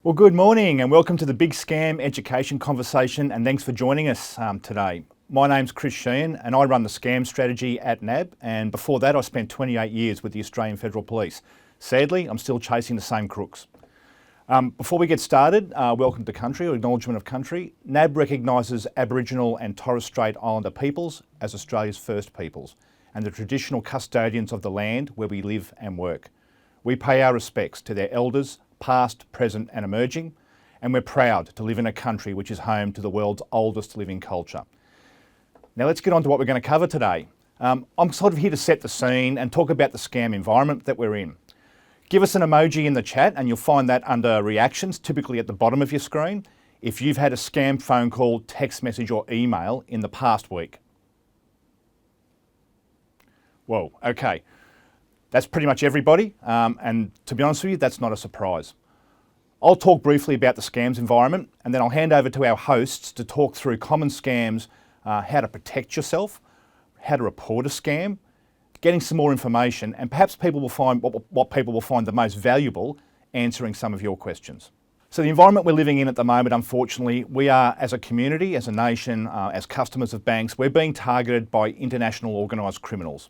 Well, good morning and welcome to the Big Scam Education Conversation, and thanks for joining us today. My name's Chris Sheehan and I run the scam strategy at NAB, and before that I spent 28 years with the Australian Federal Police. Sadly, I'm still chasing the same crooks. Before we get started, welcome to country or acknowledgement of country. NAB recognises Aboriginal and Torres Strait Islander peoples as Australia's first peoples and the traditional custodians of the land where we live and work. We pay our respects to their elders, past, present and emerging, and we're proud to live in a country which is home to the world's oldest living culture. Now let's get on to what we're going to cover today. I'm sort of here to set the scene and talk about the scam environment that we're in. Give us an emoji in the chat and you'll find that under reactions, typically at the bottom of your screen, if you've had a scam phone call, text message or email in the past week. Whoa, okay. That's pretty much everybody, and to be honest with you, that's not a surprise. I'll talk briefly about the scams environment, and then I'll hand over to our hosts to talk through common scams, how to protect yourself, how to report a scam, getting some more information, and perhaps people will find what people will find the most valuable, answering some of your questions. So the environment we're living in at the moment, unfortunately, we are, as a community, as a nation, as customers of banks, we're being targeted by international organised criminals.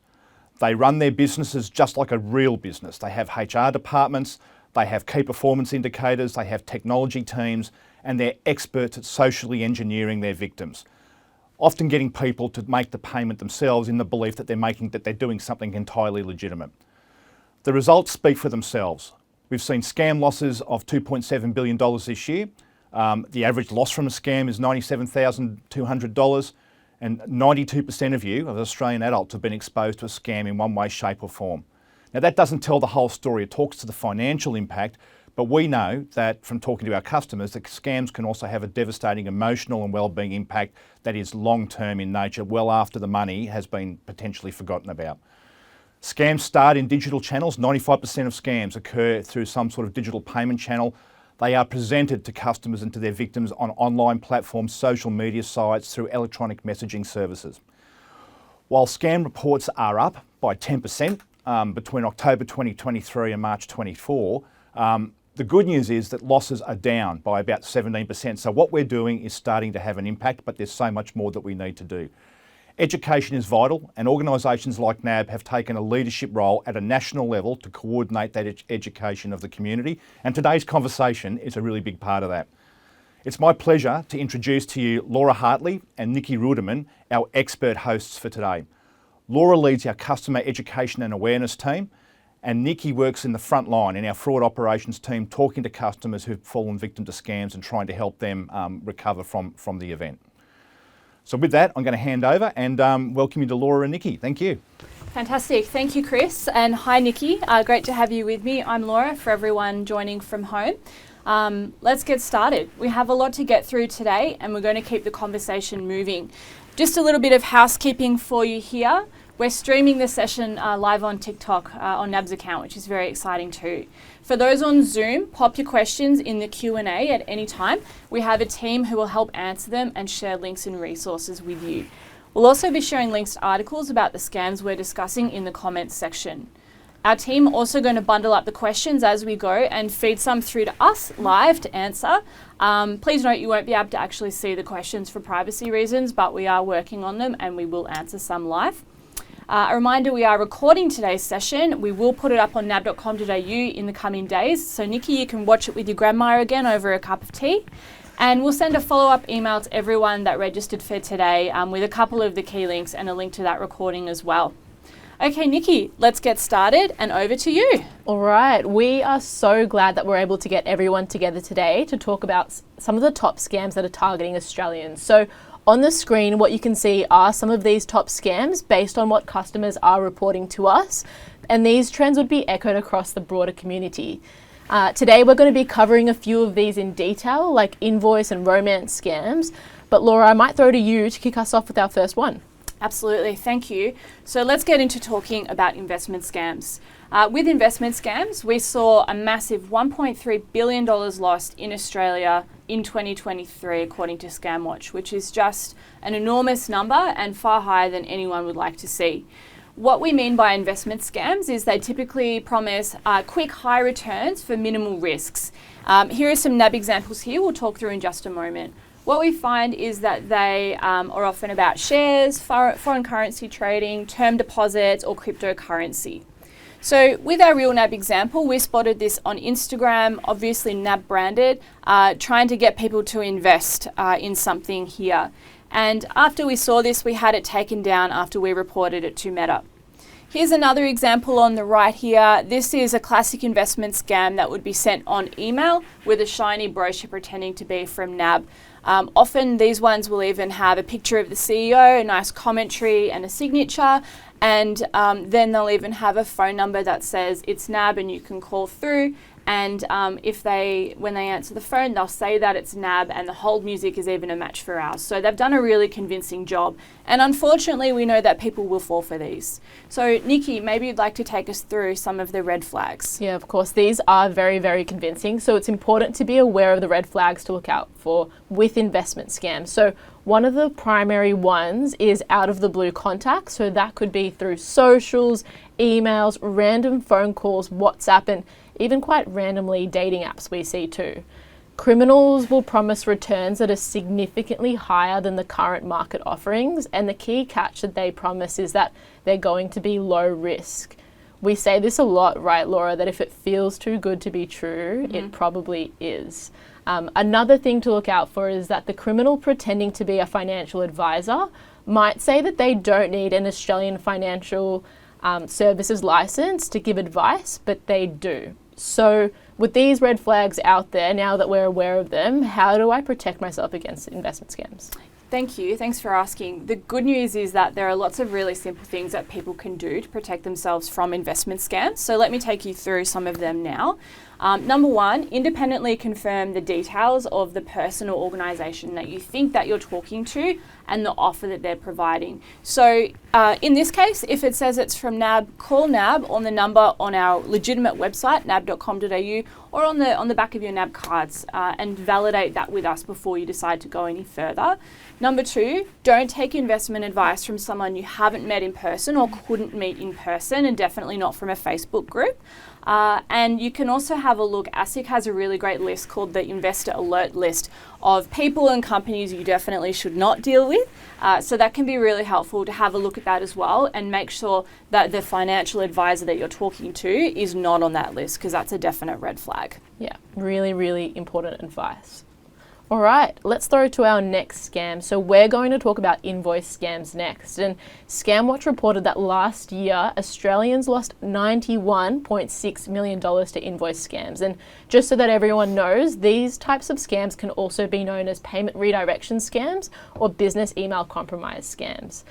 They run their businesses just like a real business. They have HR departments, they have key performance indicators, they have technology teams, and they're experts at socially engineering their victims. Often getting people to make the payment themselves in the belief that they're doing something entirely legitimate. The results speak for themselves. We've seen scam losses of $2.7 billion this year. The average loss from a scam is $97,200. And 92% of you, of Australian adults, have been exposed to a scam in one way, shape or form. Now that doesn't tell the whole story. It talks to the financial impact, but we know that from talking to our customers that scams can also have a devastating emotional and wellbeing impact that is long-term in nature, well after the money has been potentially forgotten about. Scams start in digital channels. 95% of scams occur through some sort of digital payment channel. They are presented to customers and to their victims on online platforms, social media sites, through electronic messaging services. While scam reports are up by 10% between October 2023 and March 24, the good news is that losses are down by about 17%. So what we're doing is starting to have an impact, but there's so much more that we need to do. Education is vital, and organisations like NAB have taken a leadership role at a national level to coordinate that education of the community, and today's conversation is a really big part of that. It's my pleasure to introduce to you Laura Hartley and Nikki Ruderman, our expert hosts for today. Laura leads our customer education and awareness team, and Nikki works in the front line in our fraud operations team, talking to customers who've fallen victim to scams and trying to help them recover from the event. So with that, I'm going to hand over and welcome you to Laura and Nikki. Thank you. Fantastic. Thank you, Chris. And hi, Nikki. Great to have you with me. I'm Laura, for everyone joining from home. Let's get started. We have a lot to get through today and we're going to keep the conversation moving. Just a little bit of housekeeping for you here. We're streaming the session live on TikTok on NAB's account, which is very exciting too. For those on Zoom, pop your questions in the Q&A at any time. We have a team who will help answer them and share links and resources with you. We'll also be sharing links to articles about the scams we're discussing in the comments section. Our team are also going to bundle up the questions as we go and feed some through to us live to answer. Please note you won't be able to actually see the questions for privacy reasons, but we are working on them and we will answer some live. A reminder, we are recording today's session. We will put it up on nab.com.au in the coming days. So Nikki, you can watch it with your grandma again over a cup of tea. And we'll send a follow-up email to everyone that registered for today with a couple of the key links and a link to that recording as well. Okay, Nikki, let's get started and over to you. All right, we are so glad that we're able to get everyone together today to talk about some of the top scams that are targeting Australians. So on the screen, what you can see are some of these top scams based on what customers are reporting to us, and these trends would be echoed across the broader community. Today, we're going to be covering a few of these in detail, like invoice and romance scams, but Laura, I might throw to you to kick us off with our first one. Absolutely, thank you. So let's get into talking about investment scams. With investment scams, we saw a massive $1.3 billion lost in Australia in 2023, according to ScamWatch, which is just an enormous number and far higher than anyone would like to see. What we mean by investment scams is they typically promise quick, high returns for minimal risks. Here are some NAB examples here we'll talk through in just a moment. What we find is that they are often about shares, foreign currency trading, term deposits, or cryptocurrency. So with our real NAB example, we spotted this on Instagram, obviously NAB branded, trying to get people to invest in something here. And after we saw this, we had it taken down after we reported it to Meta. Here's another example on the right here. This is a classic investment scam that would be sent on email with a shiny brochure pretending to be from NAB. Often these ones will even have a picture of the CEO, a nice commentary and a signature, and then they'll even have a phone number that says it's NAB and you can call through. And when they answer the phone, they'll say that it's NAB, and the hold music is even a match for ours. So they've done a really convincing job. And unfortunately, we know that people will fall for these. So Nikki, maybe you'd like to take us through some of the red flags. Yeah, of course. These are very, very convincing. So it's important to be aware of the red flags to look out for with investment scams. So one of the primary ones is out of the blue contact. So that could be through socials, emails, random phone calls, WhatsApp, and even quite randomly dating apps we see too. Criminals will promise returns that are significantly higher than the current market offerings, and the key catch that they promise is that they're going to be low risk. We say this a lot, right, Laura, that if it feels too good to be true, it probably is. Another thing to look out for is that the criminal pretending to be a financial advisor might say that they don't need an Australian financial services license to give advice, but they do. So with these red flags out there, now that we're aware of them, how do I protect myself against investment scams? Thank you. Thanks for asking. The good news is that there are lots of really simple things that people can do to protect themselves from investment scams. So let me take you through some of them now. Number one, independently confirm the details of the person or organisation that you think that you're talking to and the offer that they're providing. So in this case, if it says it's from NAB, call NAB on the number on our legitimate website, nab.com.au, or on the back of your NAB cards, and validate that with us before you decide to go any further. Number two, don't take investment advice from someone you haven't met in person or couldn't meet in person, and definitely not from a Facebook group. And you can also have a look. ASIC has a really great list called the Investor Alert List of people and companies you definitely should not deal with. So that can be really helpful to have a look at that as well, and make sure that the financial advisor that you're talking to is not on that list, because that's a definite red flag. Yeah, really, really important advice. All right, let's throw to our next scam. So we're going to talk about invoice scams next. And ScamWatch reported that last year, Australians lost $91.6 million to invoice scams. And just so that everyone knows, these types of scams can also be known as payment redirection scams or business email compromise scams.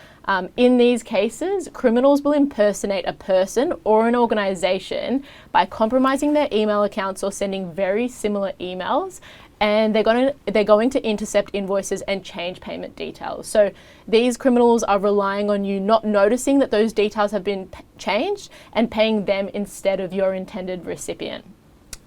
In these cases, criminals will impersonate a person or an organisation by compromising their email accounts or sending very similar emails, and they're going to intercept invoices and change payment details. So these criminals are relying on you not noticing that those details have been changed and paying them instead of your intended recipient.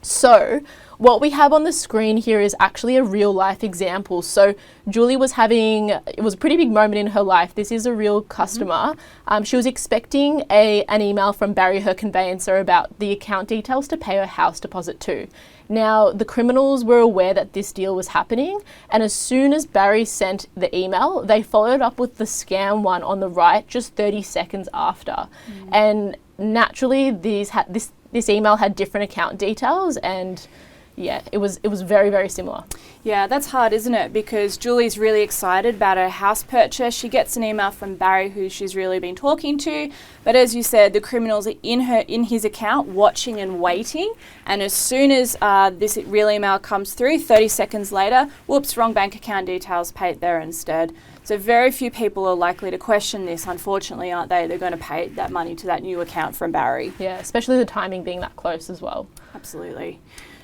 So what we have on the screen here is actually a real life example. So Julie was it was a pretty big moment in her life. This is a real customer. She was expecting an email from Barry, her conveyancer, about the account details to pay her house deposit to. Now, the criminals were aware that this deal was happening, and as soon as Barry sent the email, they followed up with the scam one on the right just 30 seconds after. And naturally, this email had different account details, and yeah, it was very, very similar. Yeah, that's hard, isn't it? Because Julie's really excited about her house purchase. She gets an email from Barry, who she's really been talking to. But as you said, the criminals are in his account, watching and waiting. And as soon as this real email comes through, 30 seconds later, whoops, wrong bank account details, pay it there instead. So very few people are likely to question this, unfortunately, aren't they? They're going to pay that money to that new account from Barry. Yeah, especially the timing being that close as well. Absolutely.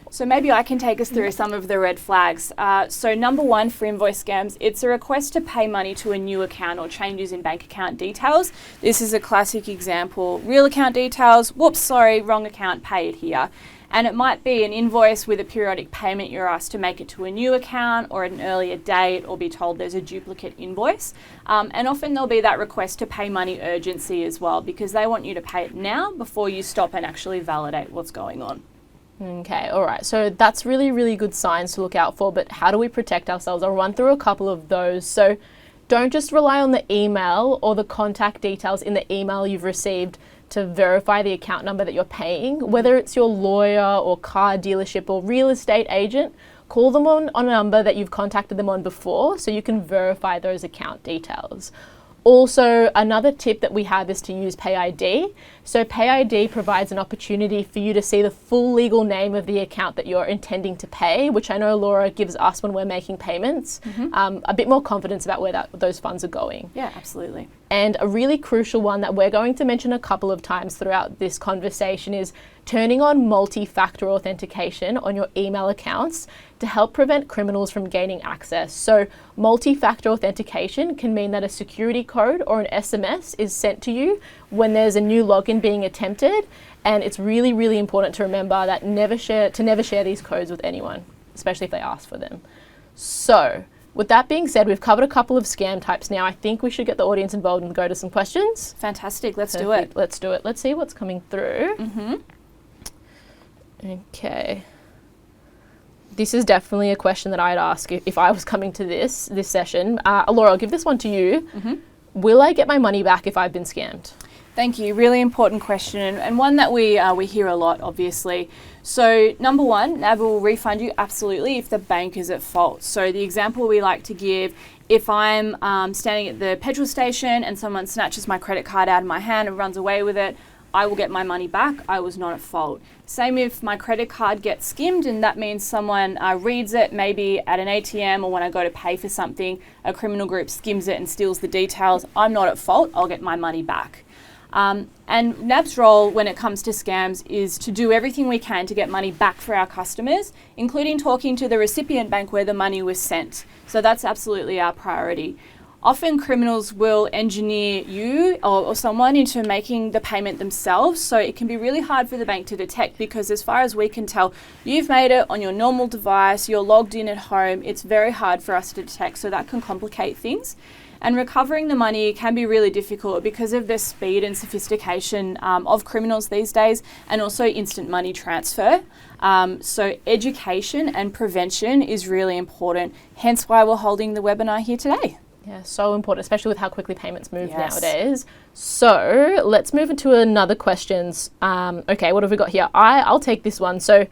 So maybe I can take us through some of the red flags. So number one for invoice scams, it's a request to pay money to a new account or changes in bank account details. This is a classic example. Real account details, whoops, sorry, wrong account, pay it here. And it might be an invoice with a periodic payment. You're asked to make it to a new account or at an earlier date, or be told there's a duplicate invoice. And often there'll be that request to pay money urgency as well, because they want you to pay it now before you stop and actually validate what's going on. Okay, all right. So that's really, really good signs to look out for, but how do we protect ourselves? I'll run through a couple of those. So don't just rely on the email or the contact details in the email you've received to verify the account number that you're paying. Whether it's your lawyer or car dealership or real estate agent, call them on a number that you've contacted them on before so you can verify those account details. Also, another tip that we have is to use PayID. So PayID provides an opportunity for you to see the full legal name of the account that you're intending to pay, which I know Laura gives us when we're making payments, a bit more confidence about where those funds are going. Yeah, absolutely. And a really crucial one that we're going to mention a couple of times throughout this conversation is turning on multi-factor authentication on your email accounts to help prevent criminals from gaining access. So multi-factor authentication can mean that a security code or an SMS is sent to you when there's a new login being attempted. And it's really, really important to remember that never share these codes with anyone, especially if they ask for them. So with that being said, we've covered a couple of scam types now. I think we should get the audience involved and go to some questions. Fantastic. Let's do Perfect. it. Let's do it. Let's see what's coming through. Okay. This is definitely a question that I'd ask if I was coming to this session. Laura, I'll give this one to you. Will I get my money back if I've been scammed? Thank you. Really important question, and one that we hear a lot, obviously. So number one, NAB will refund you absolutely if the bank is at fault. So the example we like to give, if I'm standing at the petrol station and someone snatches my credit card out of my hand and runs away with it, I will get my money back. I was not at fault. Same if my credit card gets skimmed, and that means someone reads it maybe at an ATM, or when I go to pay for something, a criminal group skims it and steals the details. I'm not at fault. I'll get my money back. And NAB's role when it comes to scams is to do everything we can to get money back for our customers, including talking to the recipient bank where the money was sent. So that's absolutely our priority. Often criminals will engineer you or someone into making the payment themselves, so it can be really hard for the bank to detect, because as far as we can tell, you've made it on your normal device, you're logged in at home. It's very hard for us to detect, so that can complicate things. And recovering the money can be really difficult because of the speed and sophistication of criminals these days, and also instant money transfer. So education and prevention is really important, hence why we're holding the webinar here today. Yeah, so important, especially with how quickly payments move Yes. nowadays. So let's move into another questions. Okay, what have we got here? I'll take this one. So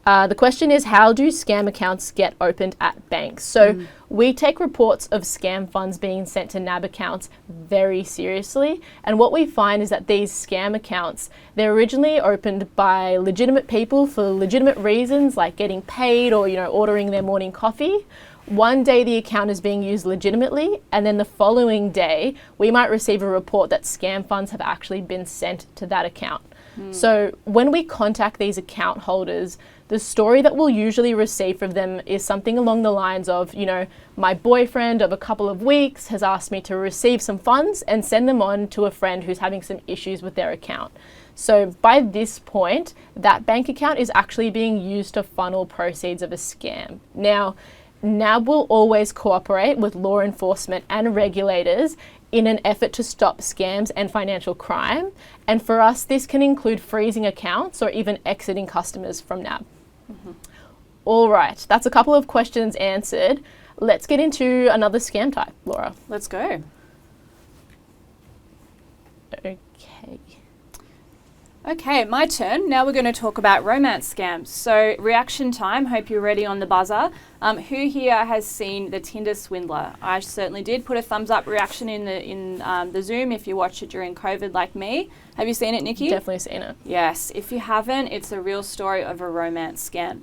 the question is, how do scam accounts get opened at banks? So we take reports of scam funds being sent to NAB accounts very seriously. And what we find is that these scam accounts, they're originally opened by legitimate people for legitimate reasons, like getting paid or, ordering their morning coffee. One day the account is being used legitimately, and then the following day we might receive a report that scam funds have actually been sent to that account. So when we contact these account holders, the story that we'll usually receive from them is something along the lines of, my boyfriend of a couple of weeks has asked me to receive some funds and send them on to a friend who's having some issues with their account. So by this point, that bank account is actually being used to funnel proceeds of a scam. Now, NAB will always cooperate with law enforcement and regulators in an effort to stop scams and financial crime. And for us, this can include freezing accounts or even exiting customers from NAB. All right, that's a couple of questions answered. Let's get into another scam type, Laura. Let's go. Okay. Okay, my turn. Now we're going to talk about romance scams. So reaction time, hope you're ready on the buzzer. Who here has seen the Tinder Swindler? I certainly did. Put a thumbs up reaction in the Zoom if you watched it during COVID like me. Have you seen it, Nikki? Definitely seen it. Yes. If you haven't, it's a real story of a romance scam.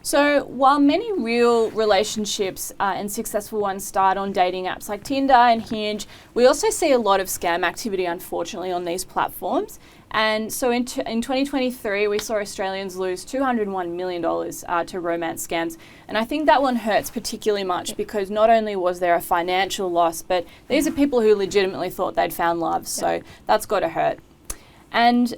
So while many real relationships and successful ones start on dating apps like Tinder and Hinge, we also see a lot of scam activity, unfortunately, on these platforms. And so in 2023, we saw Australians lose $201 million to romance scams. And I think that one hurts particularly much because not only was there a financial loss, but these are people who legitimately thought they'd found love. So that's got to hurt. And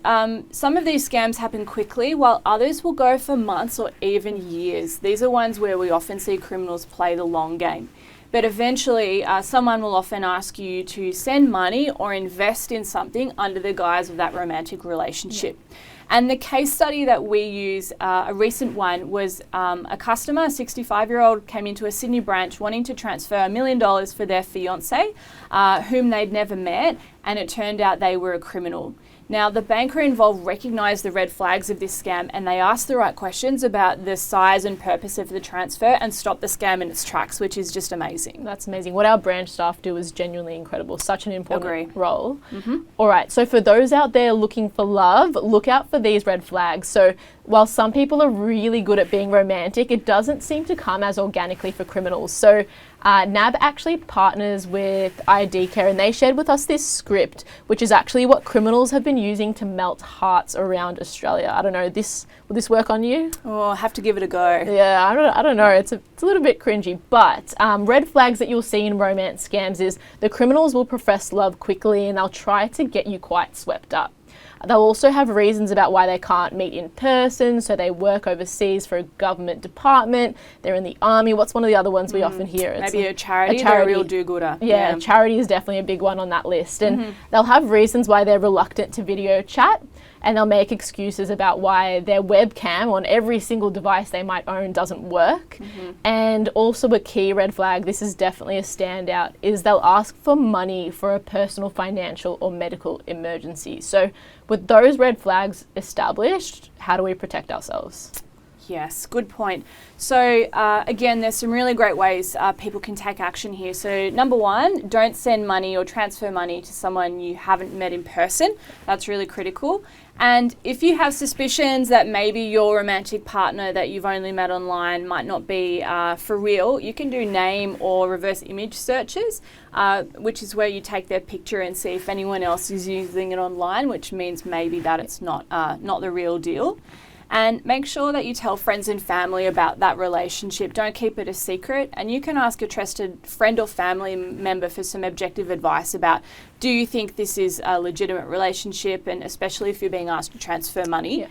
some of these scams happen quickly, while others will go for months or even years. These are ones where we often see criminals play the long game. But eventually, someone will often ask you to send money or invest in something under the guise of that romantic relationship. Yeah. And the case study that we use, a recent one, was a customer, a 65-year-old, came into a Sydney branch wanting to transfer $1 million for their fiancé, whom they'd never met, and it turned out they were a criminal. Now, the banker involved recognised the red flags of this scam, and they asked the right questions about the size and purpose of the transfer and stopped the scam in its tracks, which is just amazing. That's amazing. What our branch staff do is genuinely incredible. Such an important role. Mm-hmm. All right, so for those out there looking for love, look out for these red flags. So while some people are really good at being romantic, it doesn't seem to come as organically for criminals. So NAB actually partners with ID Care, and they shared with us this script, which is actually what criminals have been using to melt hearts around Australia. I don't know, will this work on you? Oh, I'll have to give it a go. Yeah, I don't know. It's a little bit cringy, but red flags that you'll see in romance scams is the criminals will profess love quickly and they'll try to get you quite swept up. They'll also have reasons about why they can't meet in person, so they work overseas for a government department, they're in the army. What's one of the other ones we often hear? It's maybe a charity. They're a real do-gooder. Yeah, charity is definitely a big one on that list. And they'll have reasons why they're reluctant to video chat, and they'll make excuses about why their webcam on every single device they might own doesn't work. And also a key red flag, this is definitely a standout, is they'll ask for money for a personal, financial or medical emergency. So with those red flags established, how do we protect ourselves? Yes, good point. So again, there's some really great ways people can take action here. So number one, don't send money or transfer money to someone you haven't met in person. That's really critical. And if you have suspicions that maybe your romantic partner that you've only met online might not be for real, you can do name or reverse image searches, which is where you take their picture and see if anyone else is using it online, which means maybe that it's not the real deal. And make sure that you tell friends and family about that relationship. Don't keep it a secret. And you can ask a trusted friend or family member for some objective advice about, do you think this is a legitimate relationship? And especially if you're being asked to transfer money. Yeah.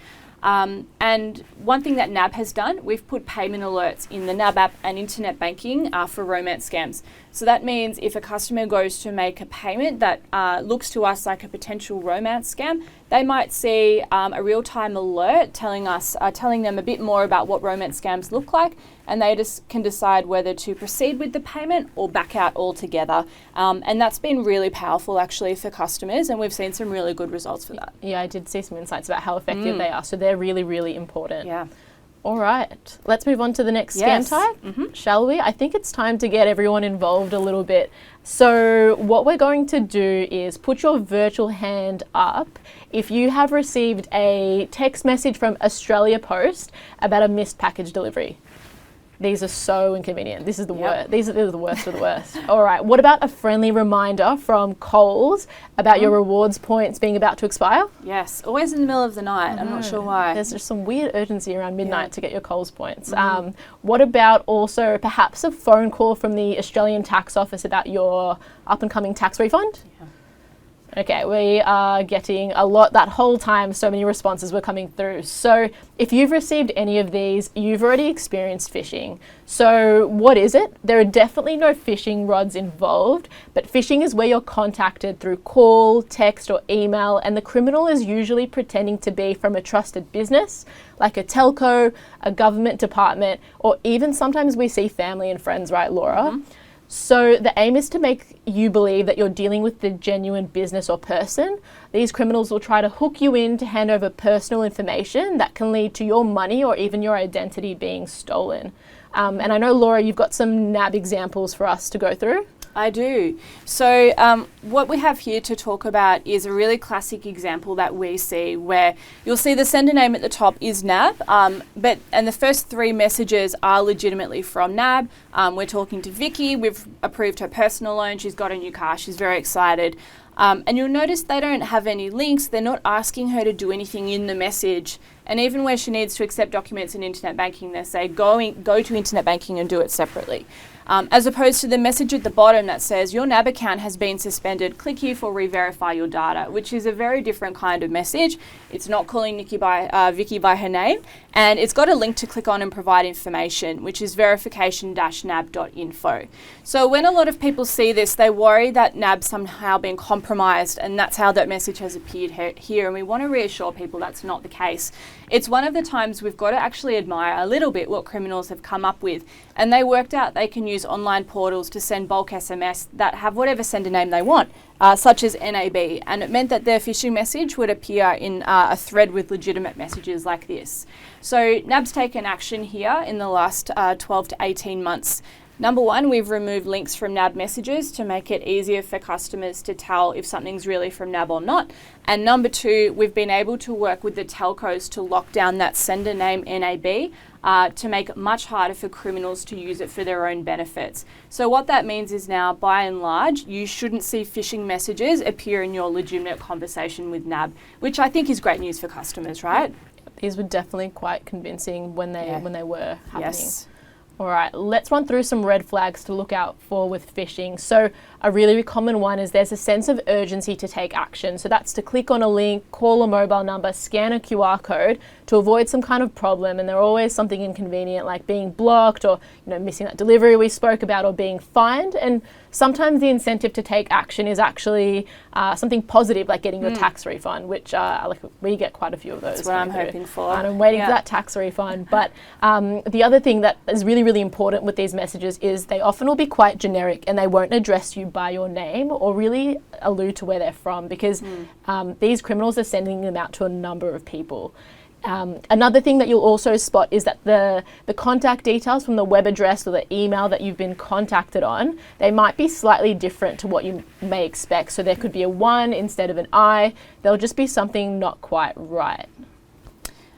And one thing that NAB has done, we've put payment alerts in the NAB app and internet banking for romance scams. So that means if a customer goes to make a payment that looks to us like a potential romance scam, they might see a real-time alert telling them a bit more about what romance scams look like, and they just can decide whether to proceed with the payment or back out altogether. And that's been really powerful actually for customers, and we've seen some really good results for that. Yeah, I did see some insights about how effective they are, so they're really, really important. Yeah. All right, let's move on to the next scam type, shall we? I think it's time to get everyone involved a little bit. So what we're going to do is put your virtual hand up if you have received a text message from Australia Post about a missed package delivery. These are so inconvenient. This is the worst. These are the worst of the worst. All right, what about a friendly reminder from Coles about your rewards points being about to expire? Yes, always in the middle of the night. I'm not sure why. There's just some weird urgency around midnight to get your Coles points. What about also perhaps a phone call from the Australian Tax Office about your up-and-coming tax refund? Yeah. Okay, we are getting a lot that whole time. So many responses were coming through. So if you've received any of these, you've already experienced phishing. So what is it? There are definitely no phishing rods involved, but phishing is where you're contacted through call, text or email, and the criminal is usually pretending to be from a trusted business, like a telco, a government department, or even sometimes we see family and friends, right, Laura? So the aim is to make you believe that you're dealing with the genuine business or person. These criminals will try to hook you in to hand over personal information that can lead to your money or even your identity being stolen. And I know, Laura, you've got some NAB examples for us to go through. I do. So what we have here to talk about is a really classic example that we see where you'll see the sender name at the top is NAB, and the first three messages are legitimately from NAB. We're talking to Vicky. We've approved her personal loan. She's got a new car. She's very excited. And you'll notice they don't have any links. They're not asking her to do anything in the message. And even where she needs to accept documents in internet banking, they say go to internet banking and do it separately. as opposed to the message at the bottom that says your NAB account has been suspended. Click here for re-verify your data, which is a very different kind of message. It's not calling Vicky by her name, and it's got a link to click on and provide information, which is verification-nab.info. So when a lot of people see this, they worry that NAB's somehow been compromised, and that's how that message has appeared here. And we want to reassure people that's not the case. It's one of the times we've got to actually admire a little bit what criminals have come up with. And they worked out they can use online portals to send bulk SMS that have whatever sender name they want, such as NAB. And it meant that their phishing message would appear in a thread with legitimate messages like this. So NAB's taken action here in the last 12 to 18 months. Number one, we've removed links from NAB messages to make it easier for customers to tell if something's really from NAB or not. And number two, we've been able to work with the telcos to lock down that sender name NAB to make it much harder for criminals to use it for their own benefits. So what that means is now, by and large, you shouldn't see phishing messages appear in your legitimate conversation with NAB, which I think is great news for customers, right? These were definitely quite convincing when they were happening. Yes. All right, let's run through some red flags to look out for with phishing. So a really common one is there's a sense of urgency to take action. So that's to click on a link, call a mobile number, scan a QR code to avoid some kind of problem. And there's always something inconvenient like being blocked or missing that delivery we spoke about or being fined. And sometimes the incentive to take action is actually something positive like getting your tax refund, which we get quite a few of those. That's what I'm hoping for. And I'm waiting for that tax refund. But the other thing that is really important with these messages is they often will be quite generic and they won't address you by your name or really allude to where they're from because these criminals are sending them out to a number of people. Another thing that you'll also spot is that the contact details from the web address or the email that you've been contacted on, they might be slightly different to what you may expect. So there could be a 1 instead of an I. There'll just be something not quite right.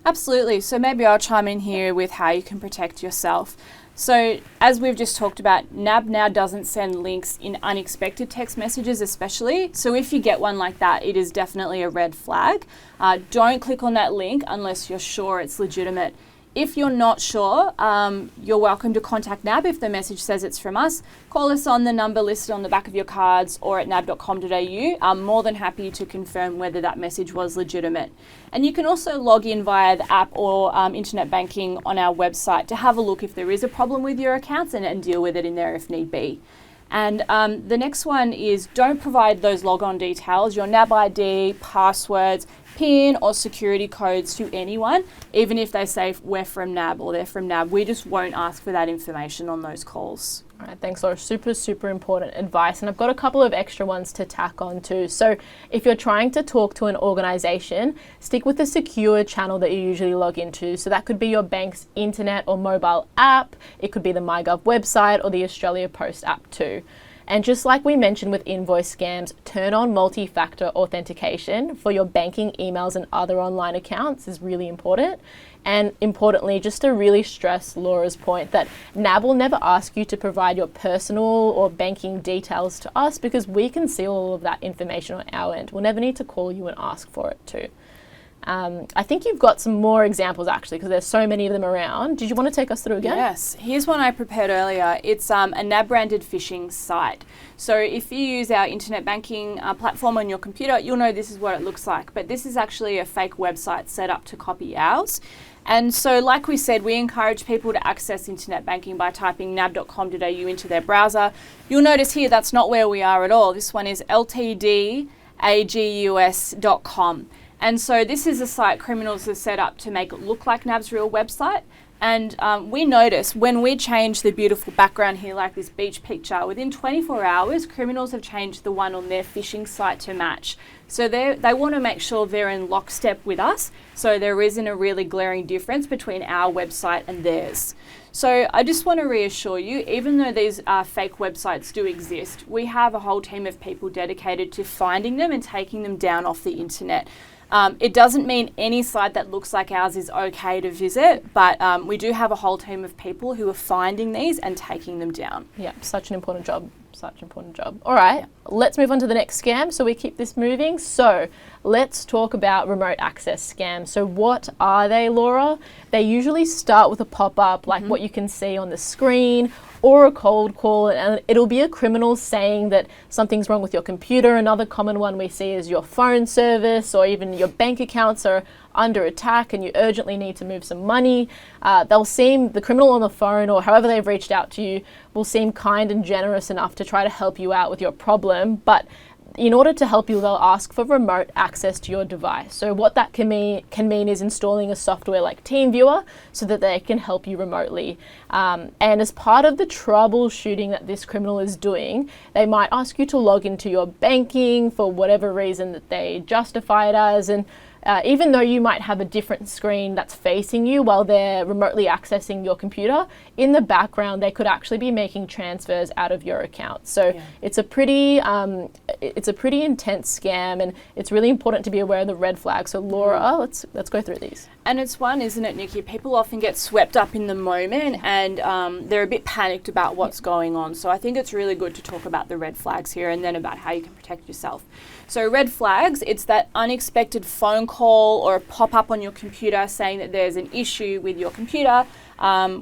Absolutely. So maybe I'll chime in here with how you can protect yourself. So as we've just talked about, NAB now doesn't send links in unexpected text messages especially. So if you get one like that, it is definitely a red flag. Don't click on that link unless you're sure it's legitimate. If you're not sure, you're welcome to contact NAB if the message says it's from us. Call us on the number listed on the back of your cards or at nab.com.au. I'm more than happy to confirm whether that message was legitimate. And you can also log in via the app or internet banking on our website to have a look if there is a problem with your accounts and deal with it in there if need be. And the next one is don't provide those logon details, your NAB ID, passwords, PIN or security codes to anyone, even if they say we're from NAB or they're from NAB. We just won't ask for that information on those calls. All right, thanks, Laura. Super important advice. And I've got a couple of extra ones to tack on too. So if you're trying to talk to an organisation, stick with the secure channel that you usually log into. So that could be your bank's internet or mobile app. It could be the MyGov website or the Australia Post app too. And just like we mentioned with invoice scams, turn on multi-factor authentication for your banking, emails and other online accounts is really important. And importantly, just to really stress Laura's point that NAB will never ask you to provide your personal or banking details to us because we can see all of that information on our end. We'll never need to call you and ask for it too. I think you've got some more examples actually because there's so many of them around. Did you want to take us through again? Yes, here's one I prepared earlier. It's a NAB branded phishing site. So if you use our internet banking platform on your computer, you'll know this is what it looks like. But this is actually a fake website set up to copy ours. And so like we said, we encourage people to access internet banking by typing nab.com.au into their browser. You'll notice here that's not where we are at all. This one is ltdagus.com. And so this is a site criminals have set up to make it look like NAB's real website. And we notice when we change the beautiful background here, like this beach picture, within 24 hours, criminals have changed the one on their phishing site to match. So they want to make sure they're in lockstep with us, so there isn't a really glaring difference between our website and theirs. So I just want to reassure you, even though these fake websites do exist, we have a whole team of people dedicated to finding them and taking them down off the internet. It doesn't mean any site that looks like ours is okay to visit, but we do have a whole team of people who are finding these and taking them down. Yeah, such an important job. Such an important job. All right, let's move on to the next scam so we keep this moving. So let's talk about remote access scams. So what are they, Laura? They usually start with a pop-up like what you can see on the screen, or a cold call, and it'll be a criminal saying that something's wrong with your computer. Another common one we see is your phone service, or even your bank accounts are under attack and you urgently need to move some money. The criminal on the phone, or however they've reached out to you, will seem kind and generous enough to try to help you out with your problem, but in order to help you, they'll ask for remote access to your device. So what that can mean is installing a software like TeamViewer so that they can help you remotely. And as part of the troubleshooting that this criminal is doing, they might ask you to log into your banking for whatever reason that they justify it as. And even though you might have a different screen that's facing you while they're remotely accessing your computer, in the background they could actually be making transfers out of your account. So it's a pretty intense scam, and it's really important to be aware of the red flags. So Laura, let's go through these. And it's one, isn't it, Nikki? People often get swept up in the moment and they're a bit panicked about what's going on. So I think it's really good to talk about the red flags here and then about how you can protect yourself. So red flags, it's that unexpected phone call or a pop-up on your computer saying that there's an issue with your computer,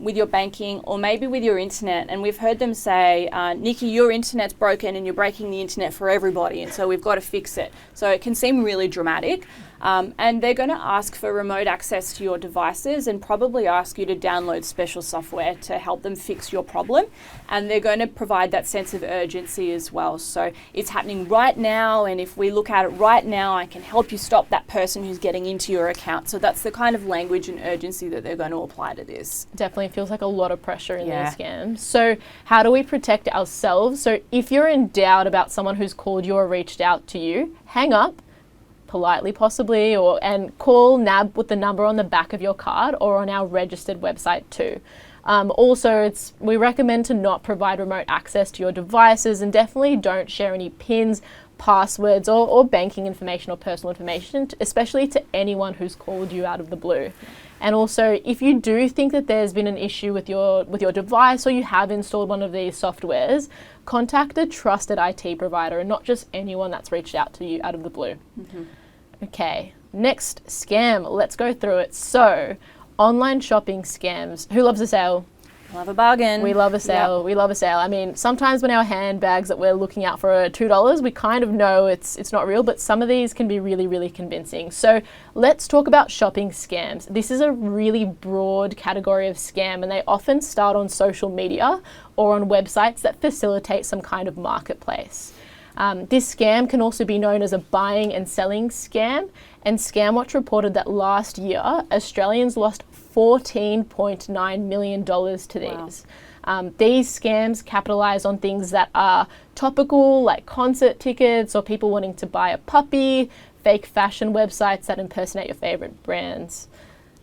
with your banking, or maybe with your internet. And we've heard them say, Nikki, your internet's broken and you're breaking the internet for everybody, and so we've got to fix it. So it can seem really dramatic. And they're going to ask for remote access to your devices and probably ask you to download special software to help them fix your problem. And they're going to provide that sense of urgency as well. So it's happening right now, and if we look at it right now, I can help you stop that person who's getting into your account. So that's the kind of language and urgency that they're going to apply to this. Definitely feels like a lot of pressure in these scams. So how do we protect ourselves? So if you're in doubt about someone who's called you or reached out to you, hang up politely possibly, and call NAB with the number on the back of your card or on our registered website too. Also, we recommend to not provide remote access to your devices, and definitely don't share any PINs, passwords, or banking information or personal information, especially to anyone who's called you out of the blue. And also, if you do think that there's been an issue with your device, or you have installed one of these softwares, contact a trusted IT provider and not just anyone that's reached out to you out of the blue. Okay, next scam. Let's go through it. So, online shopping scams. Who loves a sale? Love a bargain. We love a sale. Yep. We love a sale. I mean, sometimes when our handbags that we're looking out for are $2, we kind of know it's not real, but some of these can be really, really convincing. So let's talk about shopping scams. This is a really broad category of scam, and they often start on social media or on websites that facilitate some kind of marketplace. This scam can also be known as a buying and selling scam, and ScamWatch reported that last year, Australians lost $14.9 million to these. Wow. These scams capitalize on things that are topical, like concert tickets or people wanting to buy a puppy, fake fashion websites that impersonate your favorite brands.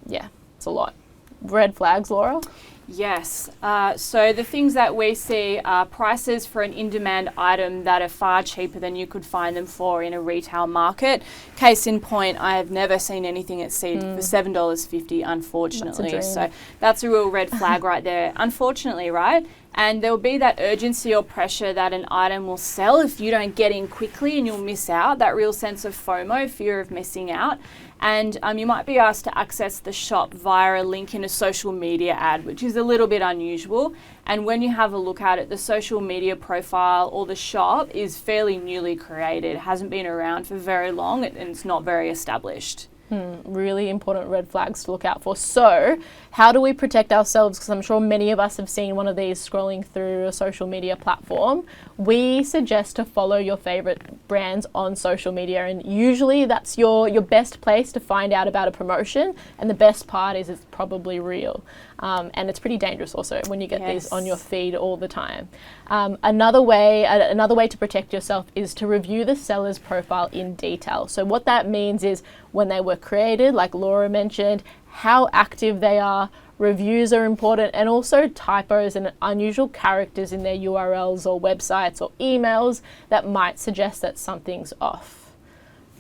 Yeah, it's a lot. Red flags, Laura? Yes. So the things that we see are prices for an in-demand item that are far cheaper than you could find them for in a retail market. Case in point, I have never seen anything at Seed for $7.50, unfortunately. So that's a real red flag right there. Unfortunately, right? And there will be that urgency or pressure that an item will sell if you don't get in quickly, and you'll miss out. That real sense of FOMO, fear of missing out. And you might be asked to access the shop via a link in a social media ad, which is a little bit unusual. And when you have a look at it, the social media profile or the shop is fairly newly created. It hasn't been around for very long, and it's not very established. Really important red flags to look out for. So, how do we protect ourselves? Because I'm sure many of us have seen one of these scrolling through a social media platform. We suggest to follow your favorite brands on social media, and usually that's your best place to find out about a promotion. And the best part is it's probably real. And it's pretty dangerous also when you get these on your feed all the time. Another way to protect yourself is to review the seller's profile in detail. So what that means is when they were created, like Laura mentioned, how active they are. Reviews are important, and also typos and unusual characters in their URLs or websites or emails that might suggest that something's off.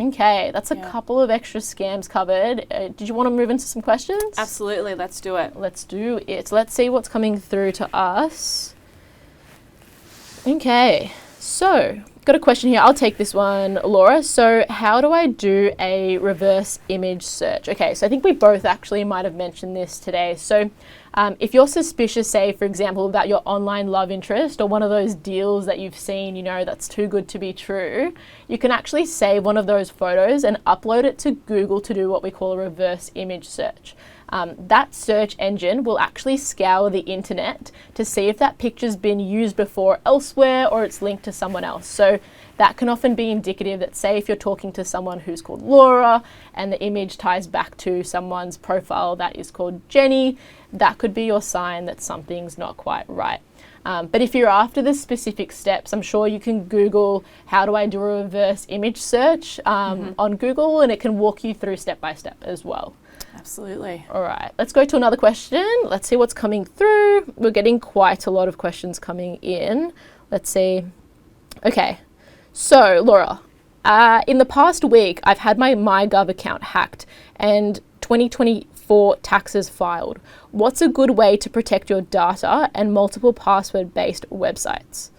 Okay, that's a couple of extra scams covered. Did you want to move into some questions? Absolutely, let's do it. Let's do it. Let's see what's coming through to us. Okay, so got a question here. I'll take this one, Laura. So how do I do a reverse image search? Okay, so I think we both actually might have mentioned this today. So if you're suspicious, say, for example, about your online love interest or one of those deals that you've seen, you know, that's too good to be true, you can actually save one of those photos and upload it to Google to do what we call a reverse image search. That search engine will actually scour the internet to see if that picture's been used before elsewhere or it's linked to someone else. So that can often be indicative that, say, if you're talking to someone who's called Laura and the image ties back to someone's profile that is called Jenny, that could be your sign that something's not quite right. But if you're after the specific steps, I'm sure you can Google how do I do a reverse image search on Google, and it can walk you through step by step as well. Absolutely. All right, let's go to another question. Let's see what's coming through. We're getting quite a lot of questions coming in. Let's see. Okay, so Laura, in the past week, I've had my MyGov account hacked and 2024 taxes filed. What's a good way to protect your data and multiple password-based websites?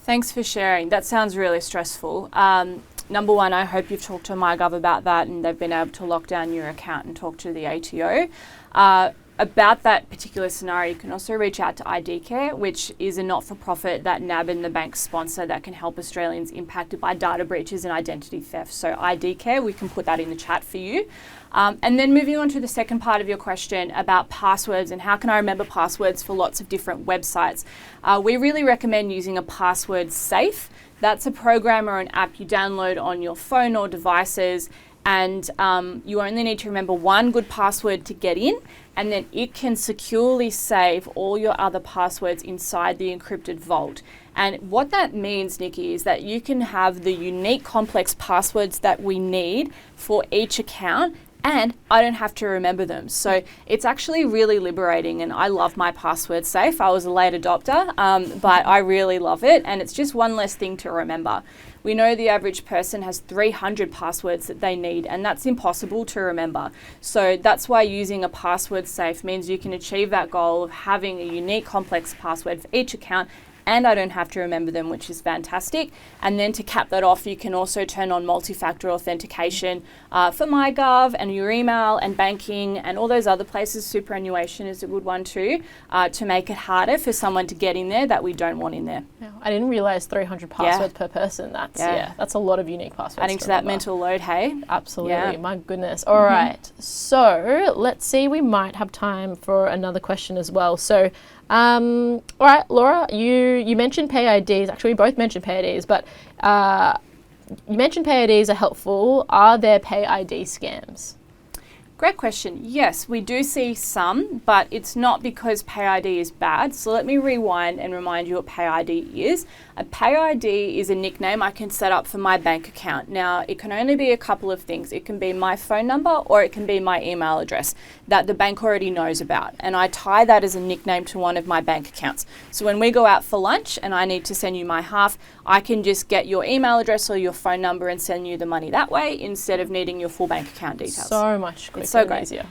Thanks for sharing. That sounds really stressful. Number one, I hope you've talked to MyGov about that and they've been able to lock down your account and talk to the ATO. About that particular scenario, you can also reach out to ID Care, which is a not-for-profit that NAB and the bank sponsor that can help Australians impacted by data breaches and identity theft. So ID Care, we can put that in the chat for you. And then moving on to the second part of your question about passwords and how can I remember passwords for lots of different websites. We really recommend using a password safe. That's a program or an app you download on your phone or devices, and you only need to remember one good password to get in, and then it can securely save all your other passwords inside the encrypted vault. And what that means, Nikki, is that you can have the unique complex passwords that we need for each account, and I don't have to remember them. So it's actually really liberating, and I love my password safe. I was a late adopter, but I really love it, and it's just one less thing to remember. We know the average person has 300 passwords that they need, and that's impossible to remember. So that's why using a password safe means you can achieve that goal of having a unique complex password for each account, and I don't have to remember them, which is fantastic. And then to cap that off, you can also turn on multi-factor authentication for MyGov and your email and banking and all those other places. Superannuation is a good one too, to make it harder for someone to get in there that we don't want in there. Yeah, I didn't realise 300 passwords per person. That's a lot of unique passwords. Adding to that mental load, hey? Absolutely, my goodness. All right, so let's see, we might have time for another question as well. So, all right, Laura, you mentioned pay IDs. Actually, we both mentioned pay IDs, but you mentioned pay IDs are helpful. Are there pay ID scams? Great question. Yes, we do see some, but it's not because pay ID is bad. So let me rewind and remind you what pay ID is. A pay ID is a nickname I can set up for my bank account. Now, it can only be a couple of things. It can be my phone number or it can be my email address that the bank already knows about. And I tie that as a nickname to one of my bank accounts. So when we go out for lunch and I need to send you my half, I can just get your email address or your phone number and send you the money that way instead of needing your full bank account details. So much quicker. It's so great. Easier.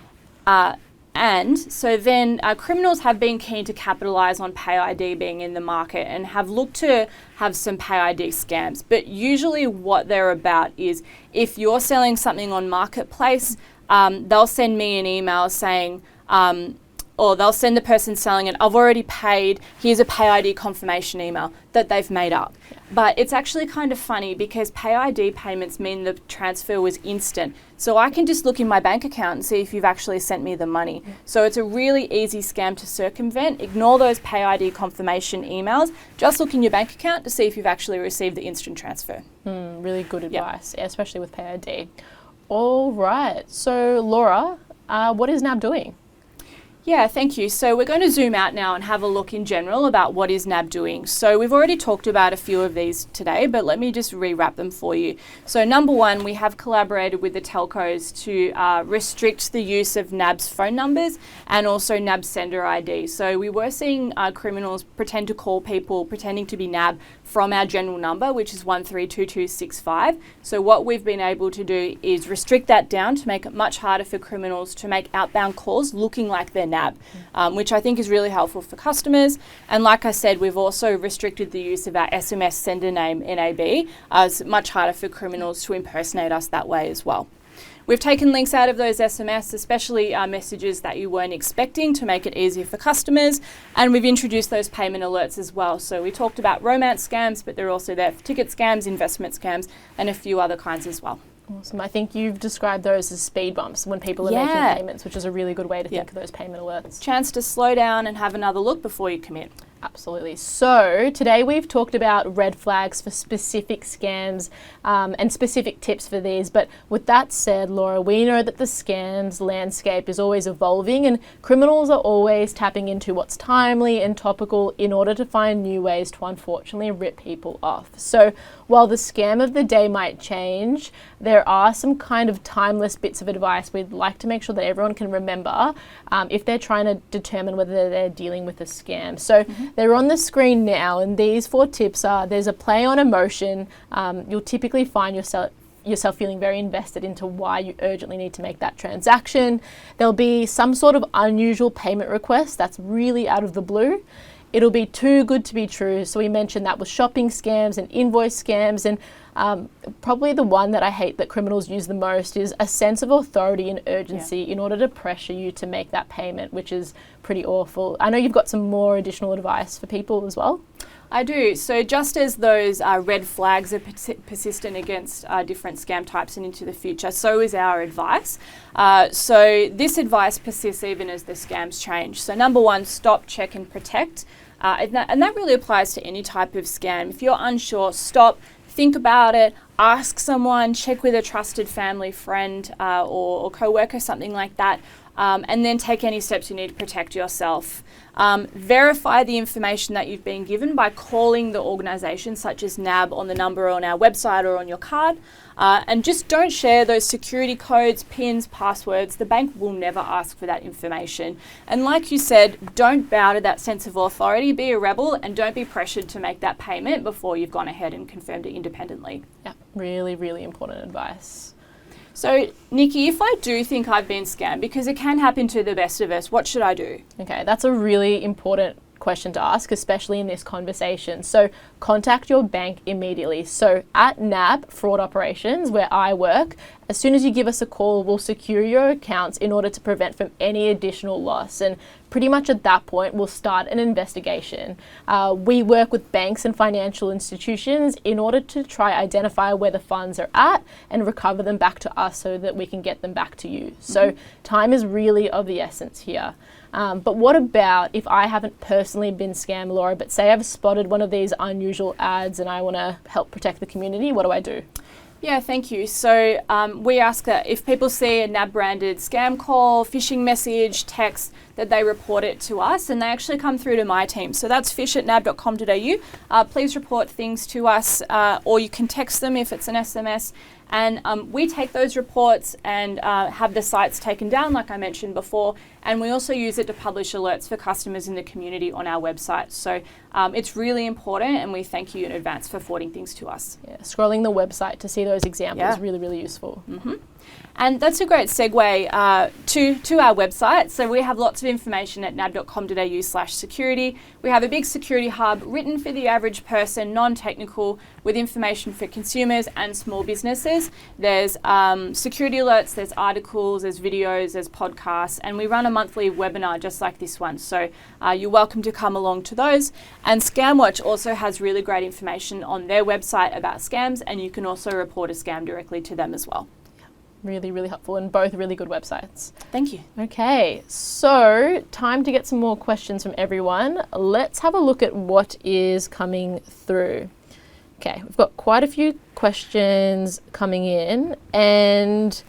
And so then criminals have been keen to capitalise on pay ID being in the market and have looked to have some pay ID scams. But usually what they're about is if you're selling something on Marketplace, they'll send me an email saying, or they'll send the person selling it, I've already paid, here's a pay ID confirmation email that they've made up. Yeah. But it's actually kind of funny because pay ID payments mean the transfer was instant. So I can just look in my bank account and see if you've actually sent me the money. Yeah. So it's a really easy scam to circumvent. Ignore those pay ID confirmation emails. Just look in your bank account to see if you've actually received the instant transfer. Really good advice, yeah, especially with pay ID. All right, so Laura, what is NAB doing? Yeah, thank you. So we're going to zoom out now and have a look in general about what is NAB doing. So we've already talked about a few of these today, but let me just rewrap them for you. So number one, we have collaborated with the telcos to restrict the use of NAB's phone numbers and also NAB sender ID. So we were seeing criminals pretend to call people pretending to be NAB from our general number, which is 132265. So what we've been able to do is restrict that down to make it much harder for criminals to make outbound calls looking like they're NAB, which I think is really helpful for customers. And like I said, we've also restricted the use of our SMS sender name NAB, as it's much harder for criminals to impersonate us that way as well. We've taken links out of those SMS, especially messages that you weren't expecting, to make it easier for customers. And we've introduced those payment alerts as well. So we talked about romance scams, but they're also there for ticket scams, investment scams, and a few other kinds as well. Awesome. I think you've described those as speed bumps when people are making payments, which is a really good way to think of those payment alerts. Chance to slow down and have another look before you commit. Absolutely. So today we've talked about red flags for specific scams and specific tips for these. But with that said, Laura, we know that the scams landscape is always evolving and criminals are always tapping into what's timely and topical in order to find new ways to unfortunately rip people off. So while the scam of the day might change, there are some kind of timeless bits of advice we'd like to make sure that everyone can remember if they're trying to determine whether they're dealing with a scam. So they're on the screen now, and these 4 tips are: there's a play on emotion. You'll typically find yourself feeling very invested into why you urgently need to make that transaction. There'll be some sort of unusual payment request that's really out of the blue. It'll be too good to be true. So we mentioned that with shopping scams and invoice scams, and probably the one that I hate that criminals use the most is a sense of authority and urgency in order to pressure you to make that payment, which is pretty awful. I know you've got some more additional advice for people as well. I do. So just as those red flags are persistent against different scam types and into the future, so is our advice. So this advice persists even as the scams change. So number 1, stop, check and protect. And that really applies to any type of scam. If you're unsure, stop, think about it, ask someone, check with a trusted family friend or co-worker, something like that, and then take any steps you need to protect yourself. Verify the information that you've been given by calling the organisation, such as NAB, on the number on our website or on your card. And just don't share those security codes, PINs, passwords. The bank will never ask for that information. And like you said, don't bow to that sense of authority. Be a rebel and don't be pressured to make that payment before you've gone ahead and confirmed it independently. Yeah, really, really important advice. So, Nikki, if I do think I've been scammed, because it can happen to the best of us, what should I do? Okay, that's a really important question to ask, especially in this conversation. So contact your bank immediately. So at NAB Fraud Operations, where I work, as soon as you give us a call, we'll secure your accounts in order to prevent from any additional loss. And pretty much at that point, we'll start an investigation. We work with banks and financial institutions in order to try identify where the funds are at and recover them back to us so that we can get them back to you. So time is really of the essence here. But what about if I haven't personally been scammed, Laura, but say I've spotted one of these unusual ads and I want to help protect the community? What do I do? Yeah, thank you. So we ask that if people see a NAB-branded scam call, phishing message, text, that they report it to us, and they actually come through to my team. So that's fish@nab.com.au. Please report things to us, or you can text them if it's an SMS. And we take those reports and have the sites taken down, like I mentioned before, and we also use it to publish alerts for customers in the community on our website. So it's really important, and we thank you in advance for forwarding things to us. Yeah, scrolling the website to see those examples is really, really useful. And that's a great segue to our website. So we have lots of information at nab.com.au/security. We have a big security hub written for the average person, non-technical, with information for consumers and small businesses. There's security alerts, there's articles, there's videos, there's podcasts, and we run a monthly webinar just like this one. So you're welcome to come along to those. And ScamWatch also has really great information on their website about scams, and you can also report a scam directly to them as well. Really, really helpful, and both really good websites. Thank you. Okay, so time to get some more questions from everyone. Let's have a look at what is coming through. Okay, we've got quite a few questions coming in, and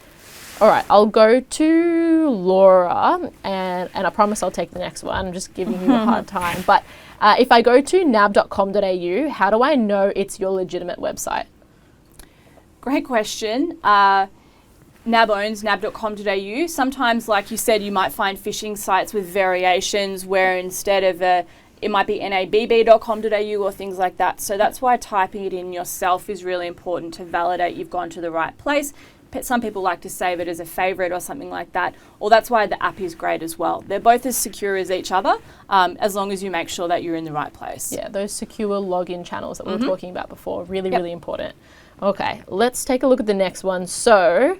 all right, I'll go to Laura, and I promise I'll take the next one. I'm just giving you a hard time. But if I go to nab.com.au, how do I know it's your legitimate website? Great question. NAB owns nab.com.au. Sometimes, like you said, you might find phishing sites with variations where instead of it might be nabb.com.au or things like that. So that's why typing it in yourself is really important to validate you've gone to the right place. some people like to save it as a favorite or something like that. Or that's why the app is great as well. They're both as secure as each other, as long as you make sure that you're in the right place. Yeah, those secure login channels that we were talking about before, really important. Okay, let's take a look at the next one. So,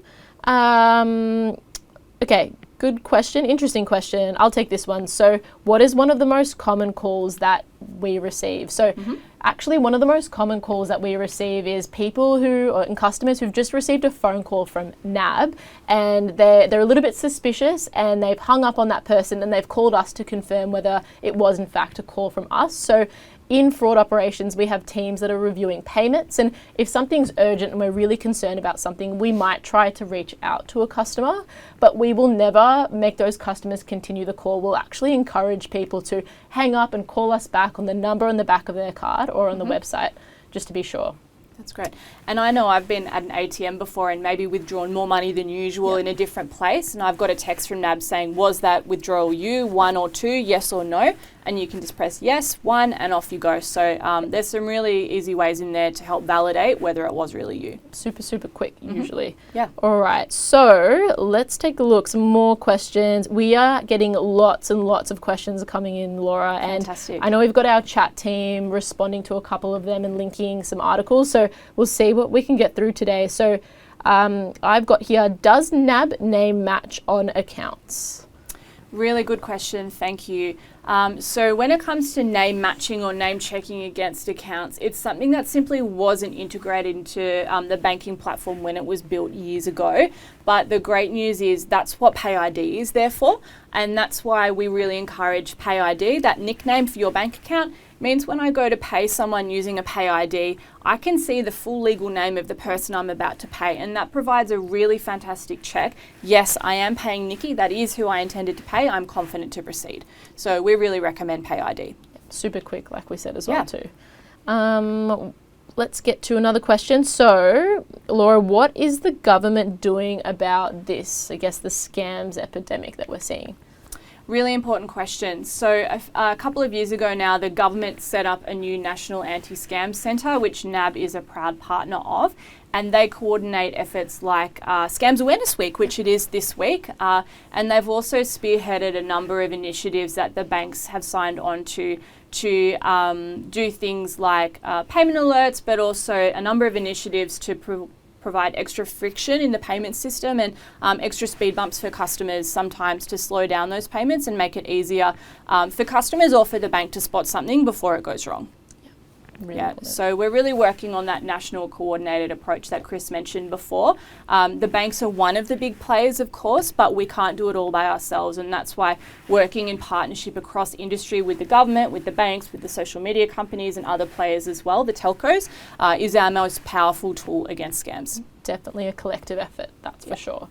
okay, good question, interesting question. I'll take this one. So, what is one of the most common calls that we receive? So, actually, one of the most common calls that we receive is people and customers who've just received a phone call from NAB, and they're a little bit suspicious, and they've hung up on that person, and they've called us to confirm whether it was in fact a call from us. So, in fraud operations, we have teams that are reviewing payments, and if something's urgent and we're really concerned about something, we might try to reach out to a customer, but we will never make those customers continue the call. We'll actually encourage people to hang up and call us back on the number on the back of their card or on the website, just to be sure. That's great. And I know I've been at an ATM before and maybe withdrawn more money than usual in a different place, and I've got a text from NAB saying, was that withdrawal you, 1 or 2, yes or no? And you can just press yes, 1, and off you go. So there's some really easy ways in there to help validate whether it was really you. Super quick, usually. Yeah. All right, so let's take a look. Some more questions. We are getting lots and lots of questions coming in, Laura. Fantastic. And I know we've got our chat team responding to a couple of them and linking some articles. So we'll see what we can get through today. So I've got here, does NAB name match on accounts? Really good question, thank you. So when it comes to name matching or name checking against accounts, it's something that simply wasn't integrated into the banking platform when it was built years ago. But the great news is that's what PayID is there for, and that's why we really encourage PayID. That nickname for your bank account means when I go to pay someone using a PayID, I can see the full legal name of the person I'm about to pay, and that provides a really fantastic check. Yes, I am paying Nikki. That is who I intended to pay. I'm confident to proceed. So we really recommend PayID. Super quick, like we said as well too. Let's get to another question. So, Laura, what is the government doing about this, I guess, the scams epidemic that we're seeing? Really important question. So a couple of years ago now, the government set up a new National Anti-Scam Centre, which NAB is a proud partner of, and they coordinate efforts like Scams Awareness Week, which it is this week, and they've also spearheaded a number of initiatives that the banks have signed on to do things like payment alerts, but also a number of initiatives to provide extra friction in the payment system and extra speed bumps for customers sometimes to slow down those payments and make it easier for customers or for the bank to spot something before it goes wrong. Really So we're really working on that national coordinated approach that Chris mentioned before. The banks are one of the big players, of course, but we can't do it all by ourselves, and that's why working in partnership across industry with the government, with the banks, with the social media companies and other players as well, the telcos, is our most powerful tool against scams. Definitely a collective effort, that's for sure.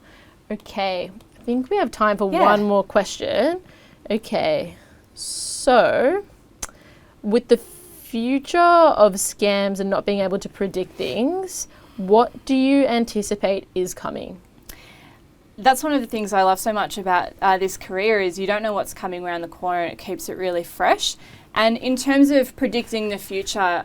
Okay, I think we have time for one more question. Okay, so with the future of scams and not being able to predict things, what do you anticipate is coming? That's one of the things I love so much about this career is you don't know what's coming around the corner, and it keeps it really fresh. And in terms of predicting the future,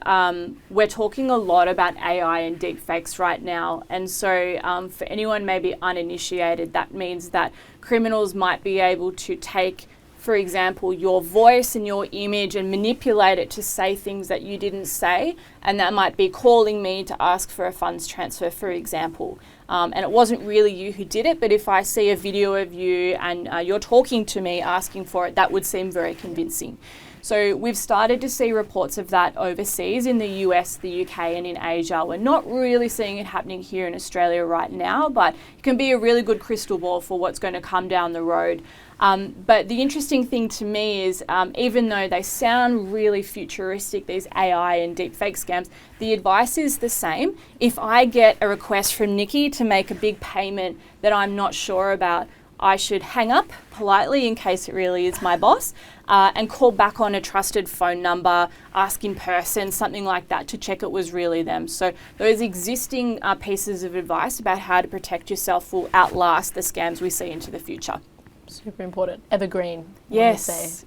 we're talking a lot about AI and deepfakes right now. And so for anyone maybe uninitiated, that means that criminals might be able to take, for example, your voice and your image and manipulate it to say things that you didn't say. And that might be calling me to ask for a funds transfer, for example. And it wasn't really you who did it, but if I see a video of you and you're talking to me asking for it, that would seem very convincing. So we've started to see reports of that overseas in the US, the UK and in Asia. We're not really seeing it happening here in Australia right now, but it can be a really good crystal ball for what's going to come down the road. But the interesting thing to me is even though they sound really futuristic, these AI and deepfake scams, the advice is the same. If I get a request from Nikki to make a big payment that I'm not sure about, I should hang up politely in case it really is my boss and call back on a trusted phone number, ask in person, something like that to check it was really them. So those existing pieces of advice about how to protect yourself will outlast the scams we see into the future. Super important. Evergreen. Yes.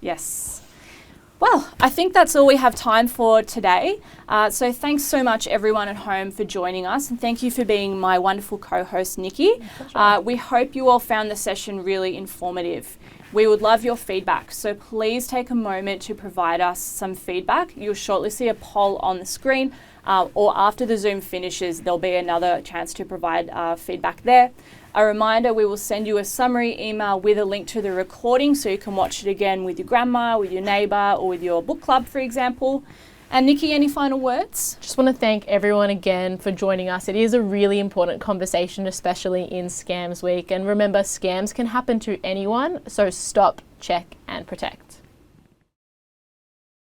Well, I think that's all we have time for today. So thanks so much everyone at home for joining us, and thank you for being my wonderful co-host Nikki. We hope you all found the session really informative. We would love your feedback, so please take a moment to provide us some feedback. You'll shortly see a poll on the screen, or after the Zoom finishes, there'll be another chance to provide feedback there. A reminder, we will send you a summary email with a link to the recording so you can watch it again with your grandma, with your neighbour, or with your book club, for example. And Nikki, any final words? Just want to thank everyone again for joining us. It is a really important conversation, especially in Scams Week. And remember, scams can happen to anyone, so stop, check and protect.